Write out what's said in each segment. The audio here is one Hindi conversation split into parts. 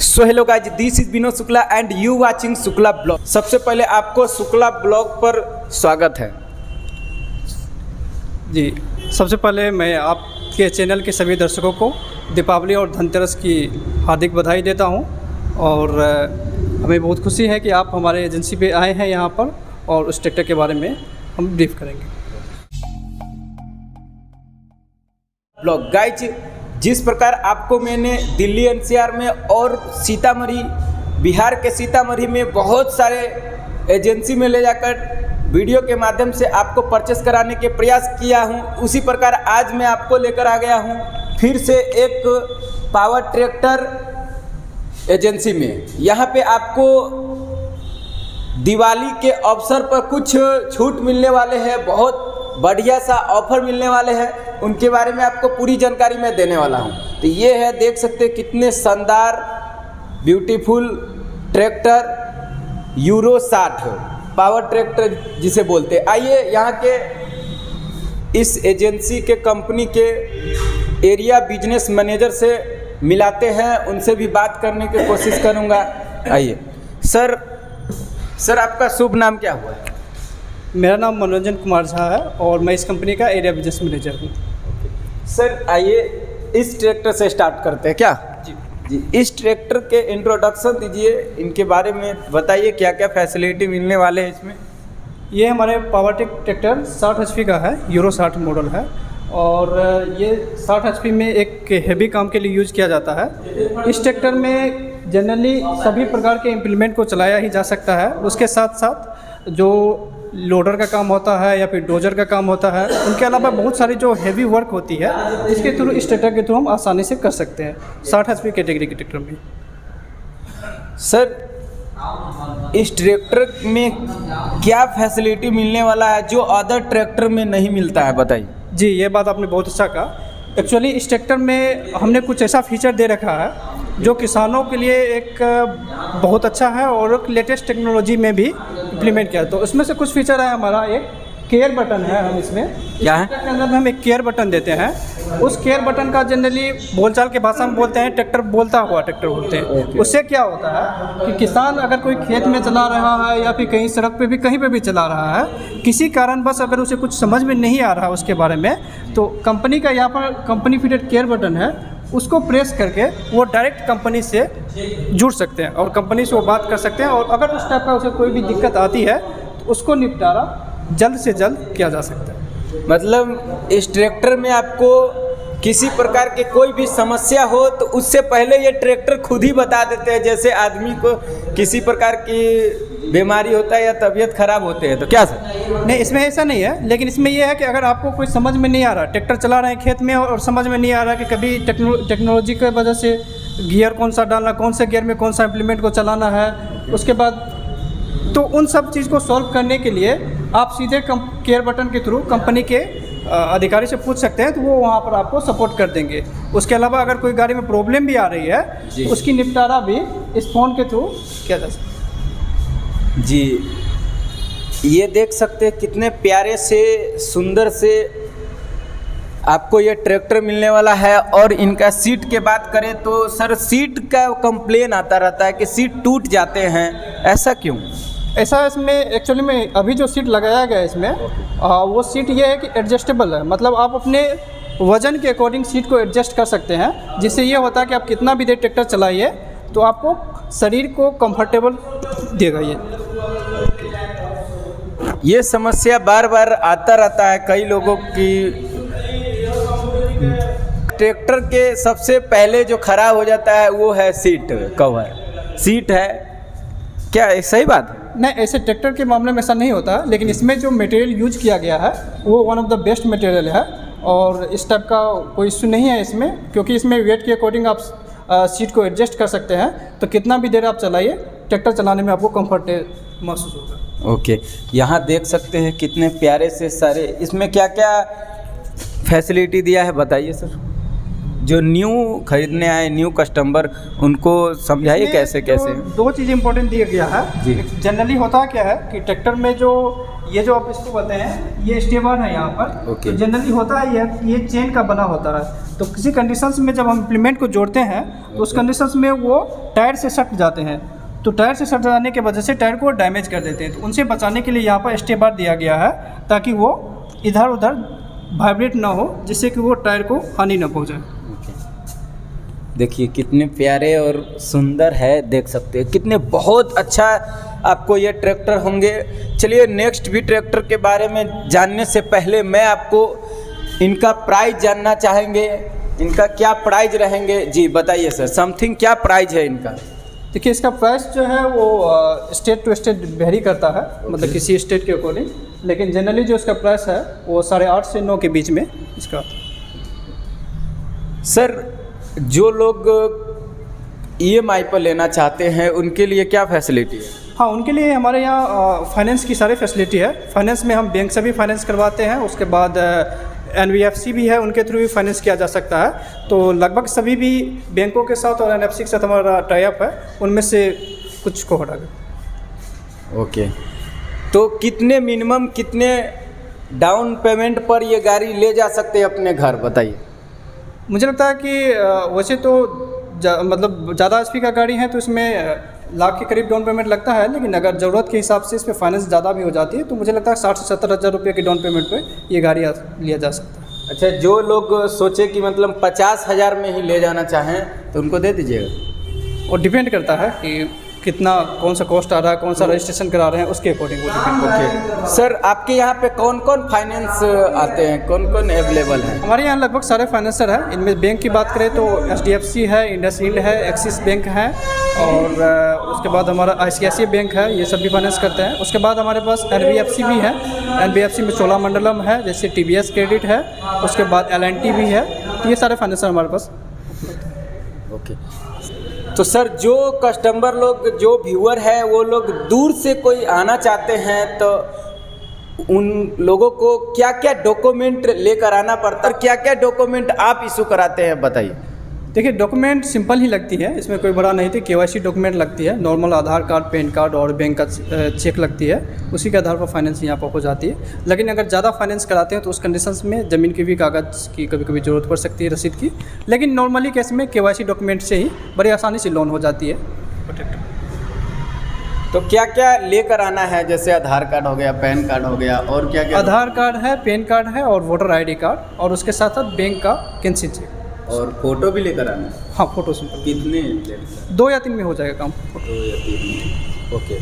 So hello guys, this is Vinod Shukla and you watching Shukla blog. सबसे पहले आपको शुक्ला ब्लॉग पर स्वागत है। जी, सबसे पहले मैं आपके चैनल के सभी दर्शकों को दीपावली और धनतेरस की हार्दिक बधाई देता हूं और हमें बहुत खुशी है कि आप हमारे एजेंसी पे आए हैं यहाँ पर और उस ट्रैक्टर के बारे में हम ब्रीफ करेंगे। ब्लॉग गाइज, जिस प्रकार आपको मैंने दिल्ली एनसीआर में और सीतामढ़ी, बिहार के सीतामढ़ी में बहुत सारे एजेंसी में ले जाकर वीडियो के माध्यम से आपको परचेस कराने के प्रयास किया हूं, उसी प्रकार आज मैं आपको लेकर आ गया हूं फिर से एक पावर ट्रैक्टर एजेंसी में। यहां पे आपको दिवाली के अवसर पर कुछ छूट मिलने वाले हैं, बहुत बढ़िया सा ऑफर मिलने वाले हैं, उनके बारे में आपको पूरी जानकारी मैं देने वाला हूं। तो ये है, देख सकते हैं कितने शानदार beautiful tractor euro 60 power tractor जिसे बोलते हैं। आइए यहाँ के इस एजेंसी के कंपनी के एरिया बिजनेस मैनेजर से मिलाते हैं, उनसे भी बात करने की कोशिश करूँगा। आइए सर, आपका शुभ नाम क्या हुआ है? मेरा नाम मनोरंजन कुमार झा है और मैं इस कंपनी का एरिया बिजनेस मैनेजर हूँ। सर आइए इस ट्रैक्टर से स्टार्ट करते हैं क्या? जी, इस ट्रैक्टर के इंट्रोडक्शन दीजिए, इनके बारे में बताइए क्या क्या फैसिलिटी मिलने वाले हैं इसमें। ये हमारे पावरटेक ट्रैक्टर 60 HP का है, यूरो 60 मॉडल है और ये 60 HP में एक हेवी काम के लिए यूज़ किया जाता है। इस ट्रैक्टर में जनरली सभी प्रकार के इम्प्लीमेंट को चलाया ही जा सकता है, उसके साथ साथ जो लोडर का काम होता है या फिर डोजर का काम होता है, उनके अलावा बहुत सारी जो हेवी वर्क होती है इसके थ्रू, इस ट्रैक्टर के थ्रू हम आसानी से कर सकते हैं 60 HP कैटेगरी के ट्रैक्टर में। सर इस ट्रैक्टर में क्या फैसिलिटी मिलने वाला है जो अदर ट्रैक्टर में नहीं मिलता है, बताइए। जी, ये बात आपने बहुत अच्छा कहा। एक्चुअली इस ट्रैक्टर में हमने कुछ ऐसा फीचर दे रखा है जो किसानों के लिए एक बहुत अच्छा है और एक लेटेस्ट टेक्नोलॉजी में भी इम्प्लीमेंट किया। तो उसमें से कुछ फीचर है, हमारा एक केयर बटन है, हम इसमें क्या है? के अंदर में हम एक केयर बटन देते हैं। उस केयर बटन का जनरली बोलचाल के भाषा में बोलते हैं ट्रैक्टर बोलता हुआ ट्रैक्टर बोलते हैं। उससे क्या होता है कि किसान अगर कोई खेत में चला रहा है या फिर कहीं सड़क पे भी कहीं पे भी चला रहा है, किसी कारणवश अगर उसे कुछ समझ में नहीं आ रहा है उसके बारे में, तो कंपनी का यहाँ पर कंपनी फिटेड केयर बटन है, उसको प्रेस करके वो डायरेक्ट कंपनी से जुड़ सकते हैं और कंपनी से वो बात कर सकते हैं और अगर उस टाइप का उसे कोई भी दिक्कत आती है तो उसको निपटारा जल्द से जल्द किया जा सकता है। मतलब इस ट्रैक्टर में आपको किसी प्रकार की कोई भी समस्या हो तो उससे पहले ये ट्रैक्टर खुद ही बता देते हैं। जैसे आदमी को किसी प्रकार की बीमारी होता है या तबीयत खराब होते हैं तो क्या सर? नहीं, इसमें ऐसा नहीं है, लेकिन इसमें यह है कि अगर आपको कोई समझ में नहीं आ रहा, ट्रैक्टर चला रहे हैं खेत में और समझ में नहीं आ रहा कि कभी टेक्नोलॉजी की वजह से गियर कौन सा डालना, कौन से गियर में कौन सा इम्प्लीमेंट को चलाना है, उसके बाद तो उन सब चीज़ को सॉल्व करने के लिए आप सीधे केयर बटन के थ्रू कंपनी के अधिकारी से पूछ सकते हैं, तो वो वहाँ पर आपको सपोर्ट कर देंगे। उसके अलावा अगर कोई गाड़ी में प्रॉब्लम भी आ रही है तो उसकी निपटारा भी इस फ़ोन के थ्रू किया जा सकता है। जी, ये देख सकते हैं कितने प्यारे से सुंदर से आपको ये ट्रैक्टर मिलने वाला है। और इनका सीट के बात करें तो सर सीट का कंप्लेन आता रहता है कि सीट टूट जाते हैं, ऐसा क्यों? ऐसा इसमें एक्चुअली में अभी जो सीट लगाया गया है इसमें वो सीट ये है कि एडजस्टेबल है, मतलब आप अपने वज़न के अकॉर्डिंग सीट को एडजस्ट कर सकते हैं, जिससे ये होता है कि आप कितना भी देर ट्रैक्टर चलाइए तो आपको शरीर को कंफर्टेबल देगा। ये समस्या बार बार आता रहता है कई लोगों की। ट्रैक्टर के सबसे पहले जो खराब हो जाता है वो है सीट कवर। सीट है क्या, सही बात है? नहीं, ऐसे ट्रैक्टर के मामले में ऐसा नहीं होता, लेकिन इसमें जो मटेरियल यूज किया गया है वो one of the best material है और इस टाइप का कोई इशू नहीं है इसमें, क्योंकि इसमें वेट के अकॉर्डिंग आप सीट को एडजस्ट कर सकते हैं, तो कितना भी देर आप चलाइए ट्रैक्टर चलाने में आपको कंफर्ट महसूस होगा। ओके, यहाँ देख सकते हैं कितने प्यारे से सारे, इसमें क्या क्या फैसिलिटी दिया है बताइए सर। जो न्यू खरीदने आए न्यू कस्टमर उनको समझाइए कैसे कैसे। दो चीज़ इंपॉर्टेंट दिया गया है। जी। जनरली होता क्या है कि ट्रैक्टर में जो ये जो आप इसको बोलते हैं ये स्टेबर है यहाँ पर। ओके। तो जनरली होता है ये चेन का बना होता है। तो किसी कंडीशंस में जब हम इम्प्लीमेंट को जोड़ते हैं तो उस कंडीशंस में वो टायर से सट जाते हैं। तो टायर से सट जाने की वजह से टायर को डैमेज कर देते हैं। तो उनसे बचाने के लिए यहाँ पर स्टेबर दिया गया है ताकि वो इधर उधर वाइब्रेट ना हो, जिससे कि वो टायर को हानि ना पहुँचाए। देखिए कितने प्यारे और सुंदर है, देख सकते हैं कितने बहुत अच्छा आपको ये ट्रैक्टर होंगे। चलिए नेक्स्ट भी ट्रैक्टर के बारे में जानने से पहले मैं आपको इनका प्राइस जानना चाहेंगे, इनका क्या प्राइस रहेंगे। जी बताइए सर, समथिंग क्या प्राइस है इनका। देखिए इसका प्राइस जो है वो स्टेट टू स्टेट वेरी करता है, मतलब किसी स्टेट के अकॉर्डिंग, लेकिन जनरली जो इसका प्राइस है वो 8.5 से 9 के बीच में इसका। सर जो लोग EMI पर लेना चाहते हैं उनके लिए क्या फैसिलिटी है। हाँ, उनके लिए हमारे यहाँ फाइनेंस की सारी फैसिलिटी है। फाइनेंस में हम बैंक से भी फाइनेंस करवाते हैं, उसके बाद NBFC भी है, उनके थ्रू भी फाइनेंस किया जा सकता है। तो लगभग सभी भी बैंकों के साथ और NFC के साथ हमारा टाई अप है, उनमें से कुछ को हटा कर। ओके, तो कितने मिनिमम कितने डाउन पेमेंट पर ये गाड़ी ले जा सकते हैं अपने घर, बताइए। मुझे लगता है कि वैसे तो मतलब ज़्यादा HP का गाड़ी है तो इसमें लाख के करीब डाउन पेमेंट लगता है, लेकिन अगर ज़रूरत के हिसाब से इस पर फाइनेंस ज़्यादा भी हो जाती है तो मुझे लगता है 60 से 70 हज़ार रुपये की डाउन पेमेंट पे ये गाड़ी लिया जा सकता है। अच्छा, जो लोग सोचे कि मतलब 50,000 में ही ले जाना चाहें तो उनको दे दीजिएगा। और डिपेंड करता है कि कितना कौन सा कॉस्ट आ रहा है, कौन सा रजिस्ट्रेशन करा रहे हैं, उसके अकॉर्डिंग वो डिपेंड। ओके सर, आपके यहाँ पे कौन कौन फाइनेंस आते हैं, कौन कौन अवेलेबल है। हमारे यहाँ लगभग सारे फाइनेंसर हैं। इनमें बैंक की बात करें तो HDFC है, इंडसइंड है, एक्सिस बैंक है, और उसके बाद हमारा ICICI बैंक है, ये सब भी फाइनेंस करते हैं। उसके बाद हमारे पास NBFC भी है। NBFC में चोलामंडलम है, जैसे TVS क्रेडिट है, उसके बाद L&T भी है। तो ये सारे फाइनेंसर हमारे पास। ओके, तो सर जो कस्टमर लोग, जो व्यूअर है, वो लोग दूर से कोई आना चाहते हैं तो उन लोगों को क्या क्या डॉक्यूमेंट लेकर आना पड़ता है, क्या क्या डॉक्यूमेंट आप इशू कराते हैं, बताइए। देखिए डॉक्यूमेंट सिंपल ही लगती है, इसमें कोई बड़ा नहीं थी। KYC डॉक्यूमेंट लगती है, नॉर्मल आधार कार्ड, पैन कार्ड और बैंक का चेक लगती है। उसी के आधार पर फाइनेंस यहाँ पर हो जाती है। लेकिन अगर ज़्यादा फाइनेंस कराते हैं तो उस कंडीशंस में ज़मीन की भी कागज़ की कभी कभी ज़रूरत पड़ सकती है, रसीद की। लेकिन नॉर्मली केस में KYC डॉक्यूमेंट से ही बड़ी आसानी से लोन हो जाती है। तो क्या क्या लेकर आना है, जैसे आधार कार्ड हो गया, पैन कार्ड हो गया, और क्या क्या। आधार कार्ड है, पैन कार्ड है और वोटर ID कार्ड, और उसके साथ साथ बैंक का कैंसिल चेक, और फोटो भी लेकर आना है। हाँ, फोटो सिंपल। कितने 2 या 3 में हो जाएगा काम। 2 या 3। ओके,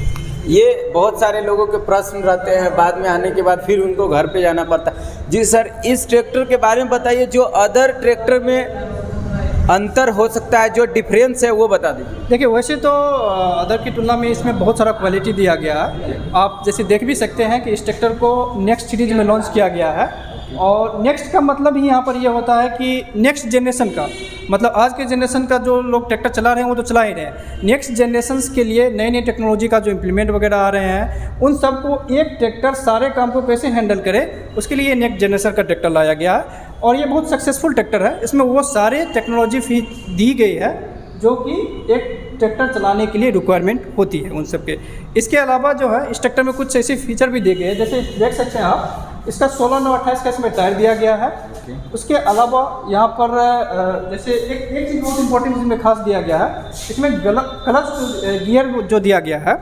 ये बहुत सारे लोगों के प्रश्न रहते हैं, बाद में आने के बाद फिर उनको घर पे जाना पड़ता है। जी सर, इस ट्रैक्टर के बारे में बताइए, जो अदर ट्रैक्टर में अंतर हो सकता है, जो डिफरेंस है वो बता दीजिए। देखिए वैसे तो अदर की तुलना में इसमें बहुत सारा क्वालिटी दिया गया है। आप जैसे देख भी सकते हैं कि इस ट्रैक्टर को नेक्स्ट सीरीज में लॉन्च किया गया है, और नेक्स्ट का मतलब ही यहाँ पर ये होता है कि नेक्स्ट जनरेशन का, मतलब आज के जनरेशन का जो लोग ट्रैक्टर चला रहे हैं वो तो चला ही रहे हैं। नेक्स्ट जनरेशन के लिए नई नई टेक्नोलॉजी का जो इम्प्लीमेंट वगैरह आ रहे हैं, उन सबको एक ट्रैक्टर सारे काम को कैसे हैंडल करे, उसके लिए नेक्स्ट जनरेशन का ट्रैक्टर लाया गया है। और ये बहुत सक्सेसफुल ट्रैक्टर है। इसमें वो सारे टेक्नोलॉजी दी गई है जो कि एक ट्रैक्टर चलाने के लिए रिक्वायरमेंट होती है उन सब के। इसके अलावा जो है इस ट्रैक्टर में कुछ ऐसे फीचर भी दिए गए हैं, जैसे देख सकते हैं आप, इसका 16/9/28 का इसमें टायर दिया गया है। उसके अलावा यहाँ पर जैसे एक चीज़ बहुत इंपॉर्टेंट इसमें खास दिया गया है, इसमें क्लच गियर जो दिया गया है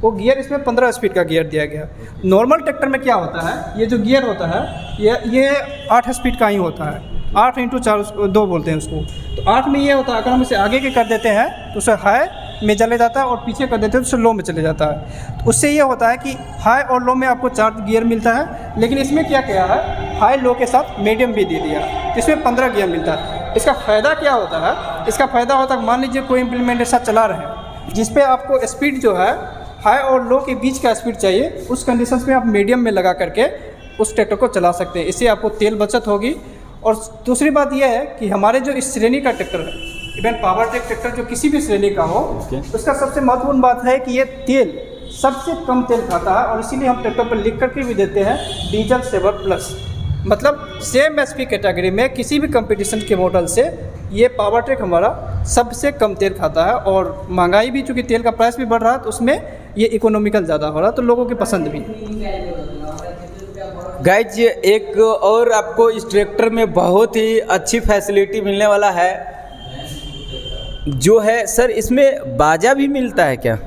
वो गियर इसमें 15 स्पीड का गियर दिया गया। नॉर्मल ट्रैक्टर में क्या होता है, ये जो गियर होता है ये 8 स्पीड का ही होता है, 8 × 4 2 बोलते हैं उसको। तो 8 में ये होता है, अगर हम इसे आगे के कर देते हैं तो उसे हाई में चले जाता है, और पीछे कर देते हैं तो उसे लो में चले जाता है। तो उससे ये होता है कि हाई और लो में आपको 4 गियर मिलता है, लेकिन इसमें क्या किया है, हाई लो के साथ मीडियम भी दे दिया, इसमें 15 गियर मिलता है। इसका फ़ायदा क्या होता है, इसका फ़ायदा होता है, मान लीजिए कोई इम्प्लीमेंट ऐसा चला रहे हैं जिस पे आपको स्पीड जो है हाई और लो के बीच का स्पीड चाहिए, उस कंडीशंस में आप मीडियम में लगा करके उस ट्रैक्टर को चला सकते हैं। इससे आपको तेल बचत होगी। और दूसरी बात यह है कि हमारे जो इस श्रेणी का ट्रैक्टर है, इवन पावर ट्रैक ट्रैक्टर जो किसी भी श्रेणी का हो, उसका सबसे महत्वपूर्ण बात है कि ये तेल सबसे कम तेल खाता है, और इसीलिए हम ट्रैक्टर पर लिख करके भी देते हैं डीजल सेवर प्लस। मतलब सेम SP कैटेगरी में किसी भी कंपटीशन के मॉडल से ये पावर ट्रैक हमारा सबसे कम तेल खाता है। और महंगाई भी, चूँकि तेल का प्राइस भी बढ़ रहा है, तो उसमें ये इकोनॉमिकल ज़्यादा हो रहा है, तो लोगों की पसंद भी। गाइज एक और आपको इस ट्रैक्टर में बहुत ही अच्छी फैसिलिटी मिलने वाला है, जो है सर इसमें बाजा भी मिलता है क्या?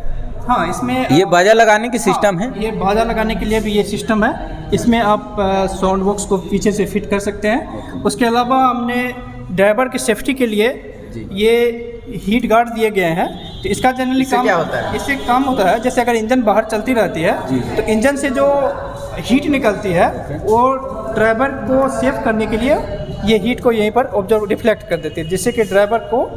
हाँ, इसमें ये बाजा लगाने की सिस्टम है? ये बाजा लगाने के लिए भी ये सिस्टम है। इसमें आप साउंड बॉक्स को पीछे से फिट कर सकते हैं। उसके अलावा हमने ड्राइवर की सेफ्टी के लिए ये हीट गार्ड दिए गए हैं। तो इसका जनरली काम क्या होता है? इससे काम होता है, जैसे अगर इंजन बाहर चलती रहती है तो इंजन से जो हीट निकलती है वो ड्राइवर को सेव करने के लिए ये हीट को यहीं पर ऑब्जर्व रिफ्लेक्ट कर देती है, जिससे कि ड्राइवर को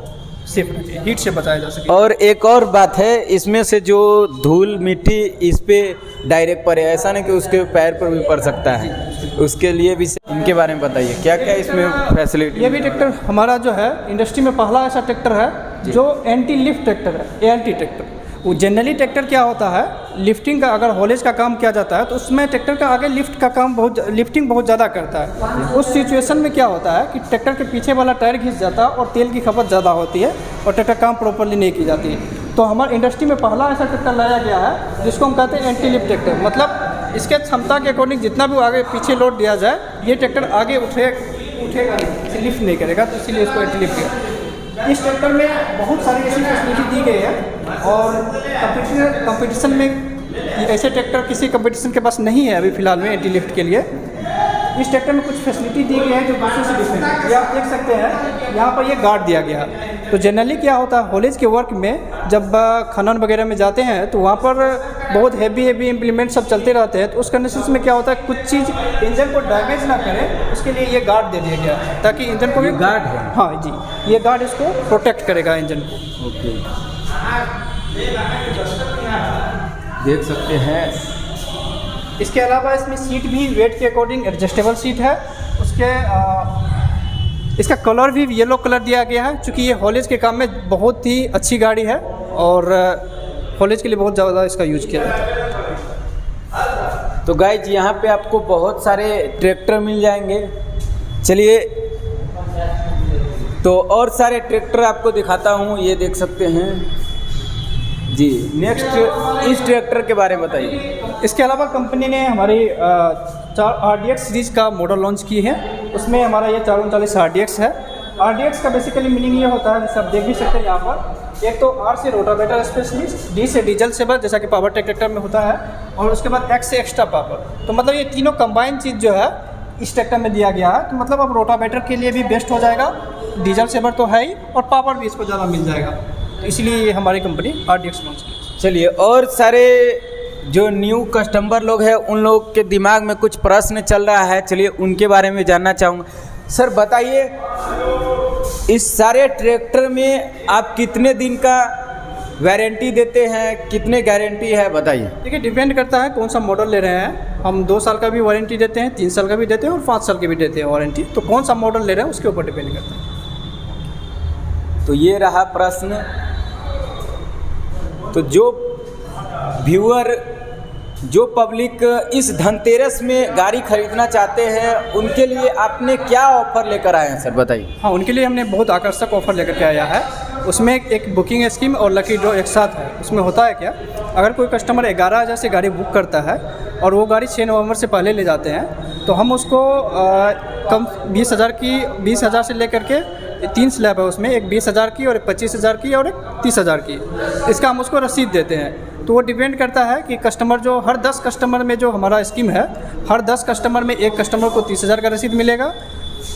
सेफ रखे, हीट से बचाया जा सके। और एक और बात है, इसमें से जो धूल मिट्टी इस पे डायरेक्ट पड़े, ऐसा नहीं कि उसके पैर पर भी पड़ सकता है, उसके लिए भी इनके बारे में बताइए क्या क्या इसमें फैसिलिटी। ये भी ट्रैक्टर हमारा जो है इंडस्ट्री में पहला ऐसा ट्रैक्टर है जो एंटी लिफ्ट ट्रैक्टर है, एएलटी ट्रैक्टर। वो जनरली ट्रैक्टर क्या होता है, लिफ्टिंग का अगर हॉलेज का काम किया जाता है तो उसमें ट्रैक्टर का आगे लिफ्टिंग बहुत ज़्यादा करता है। उस सिचुएशन में क्या होता है कि ट्रैक्टर के पीछे वाला टायर घिस जाता है और तेल की खपत ज़्यादा होती है और ट्रैक्टर काम प्रॉपरली नहीं की जाती है। तो हमारे इंडस्ट्री में पहला ऐसा ट्रैक्टर लाया गया है जिसको हम कहते हैं एंटी लिफ्ट ट्रैक्टर। मतलब इसके क्षमता के अकॉर्डिंग जितना भी आगे पीछे लोड दिया जाए, ये ट्रैक्टर आगे उठेगा नहीं, लिफ्ट नहीं करेगा, तो इसीलिए इसको एंटी लिफ्ट किया। इस ट्रैक्टर में बहुत सारी ऐसी फैसिलिटी दी गई है और कंपटीशन में ऐसे ट्रैक्टर किसी कंपटीशन के पास नहीं है अभी फ़िलहाल में एंटी लिफ्ट के लिए। इस ट्रैक्टर में कुछ फैसिलिटी दी गई है जो दूसरों से डिफरेंट है। ये आप देख सकते हैं, यहाँ पर ये गार्ड दिया गया है। तो जनरली क्या होता है, हॉलेज के वर्क में जब खनन वगैरह में जाते हैं तो वहाँ पर बहुत हैवी इम्प्लीमेंट सब चलते रहते हैं। तो उस कंडीशन में क्या होता है, कुछ चीज़ इंजन को डैमेज ना करे, उसके लिए ये गार्ड दे दिया गया है ताकि इंजन को भी गार्ड है। हाँ जी, ये गार्ड इसको प्रोटेक्ट करेगा इंजन को। ओके, देख सकते हैं। इसके अलावा इसमें सीट भी वेट के अकॉर्डिंग एडजस्टेबल सीट है। उसके इसका कलर भी येलो कलर दिया गया है, क्योंकि ये हॉलेज के काम में बहुत ही अच्छी गाड़ी है और हॉलेज के लिए बहुत ज़्यादा इसका यूज किया जाता है। तो गाइज यहाँ पे आपको बहुत सारे ट्रैक्टर मिल जाएंगे। चलिए तो और सारे ट्रैक्टर आपको दिखाता हूँ, ये देख सकते हैं जी। नेक्स्ट इस ट्रैक्टर के बारे में बताइए। इसके अलावा कंपनी ने हमारी 4 RDX सीरीज़ का मॉडल लॉन्च की है। उसमें हमारा ये 439 RDX है। RDX का बेसिकली मीनिंग ये होता है, जैसे आप देख भी सकते हैं यहाँ पर, एक तो R से रोटावेटर स्पेशलिस्ट, D से डीजल सेवर जैसा कि पावर ट्रैक्टर में होता है, और उसके बाद X से एक्स्ट्रा पावर। तो मतलब ये तीनों कंबाइन चीज़ जो है इस ट्रैक्टर में दिया गया है। तो मतलब अब रोटावेटर के लिए भी बेस्ट हो जाएगा, डीजल सेवर तो है ही, और पावर भी इसको ज़्यादा मिल जाएगा। तो इसलिए ये हमारी कंपनी RDX लॉन्च की। चलिए, और सारे जो न्यू कस्टमर लोग हैं उन लोग के दिमाग में कुछ प्रश्न चल रहा है, चलिए उनके बारे में जानना चाहूँगा। सर बताइए, इस सारे ट्रैक्टर में आप कितने दिन का वारंटी देते हैं, कितने गारंटी है बताइए। देखिए, डिपेंड करता है कौन सा मॉडल ले रहे हैं। हम 2 साल का भी वारंटी देते हैं, 3 साल का भी देते हैं और 5 साल की भी देते हैं वारंटी। तो कौन सा मॉडल ले रहे हैं उसके ऊपर डिपेंड करता है। तो ये रहा प्रश्न। तो जो व्यूअर, जो पब्लिक इस धनतेरस में गाड़ी खरीदना चाहते हैं, उनके लिए आपने क्या ऑफ़र लेकर आए हैं सर बताइए। हाँ, उनके लिए हमने बहुत आकर्षक ऑफ़र लेकर के आया है। उसमें एक बुकिंग स्कीम और लकी ड्रॉ एक साथ है। उसमें होता है क्या, अगर कोई कस्टमर 11,000 से गाड़ी बुक करता है और वो गाड़ी 6 नवंबर से पहले ले जाते हैं, तो हम उसको कम 20,000 से लेकर के 3 स्लैब है उसमें, एक 20,000 की और एक 25,000 की और एक 30,000 की। इसका हम उसको रसीद देते हैं। तो वो डिपेंड करता है कि कस्टमर जो हर 10 कस्टमर में जो हमारा स्कीम है, हर 10 कस्टमर में एक कस्टमर को 30,000 का रसीद मिलेगा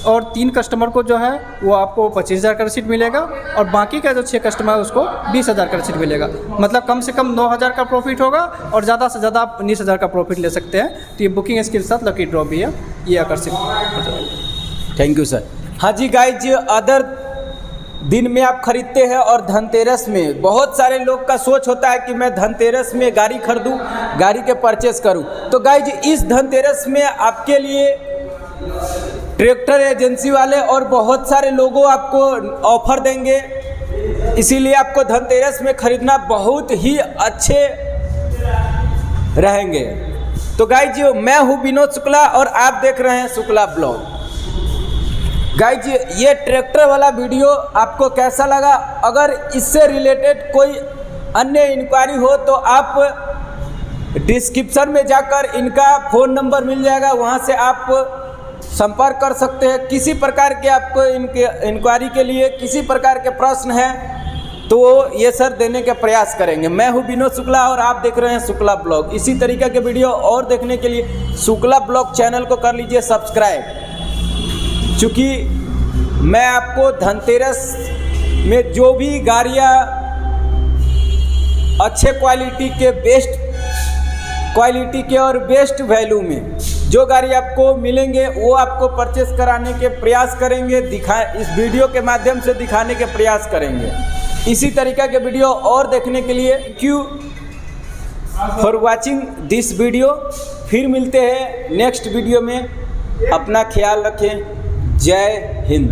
और 3 कस्टमर को जो है वो आपको 25,000 का रसीद मिलेगा और बाकी का जो 6 कस्टमर है उसको 20,000 का रसीद मिलेगा। मतलब कम से कम 9,000 का प्रॉफिट होगा और ज़्यादा से ज़्यादा आप 19,000 का प्रॉफिट ले सकते हैं। तो ये बुकिंग स्कीम के साथ लकी ड्रॉ भी है, ये आकर्षित। Thank you sir. हाँ जी गाइज, अदर दिन में आप खरीदते हैं और धनतेरस में बहुत सारे लोग का सोच होता है कि मैं धनतेरस में गाड़ी खरीदूं, गाड़ी के परचेस करूं। तो गाइज, इस धनतेरस में आपके लिए ट्रैक्टर एजेंसी वाले और बहुत सारे लोगों आपको ऑफर देंगे, इसीलिए आपको धनतेरस में खरीदना बहुत ही अच्छे रहेंगे। तो गाइज, मैं हूं विनोद शुक्ला और आप देख रहे हैं शुक्ला ब्लॉग। गाइज, ये ट्रैक्टर वाला वीडियो आपको कैसा लगा? अगर इससे रिलेटेड कोई अन्य इंक्वायरी हो तो आप डिस्क्रिप्शन में जाकर इनका फ़ोन नंबर मिल जाएगा, वहाँ से आप संपर्क कर सकते हैं। किसी प्रकार के आपको इनके इंक्वायरी के लिए किसी प्रकार के प्रश्न हैं तो ये सर देने के प्रयास करेंगे। मैं हूँ विनोद शुक्ला और आप देख रहे हैं शुक्ला ब्लॉग। इसी तरीके के वीडियो और देखने के लिए शुक्ला ब्लॉग चैनल को कर लीजिए सब्सक्राइब। चूँकि मैं आपको धनतेरस में जो भी गाड़ियाँ अच्छे क्वालिटी के, बेस्ट क्वालिटी के और बेस्ट वैल्यू में जो गाड़ी आपको मिलेंगे वो आपको परचेस कराने के प्रयास करेंगे, इस वीडियो के माध्यम से दिखाने के प्रयास करेंगे। इसी तरीके के वीडियो और देखने के लिए thank you for watching this video. फिर मिलते हैं नेक्स्ट वीडियो में। अपना ख्याल रखें। जय हिंद।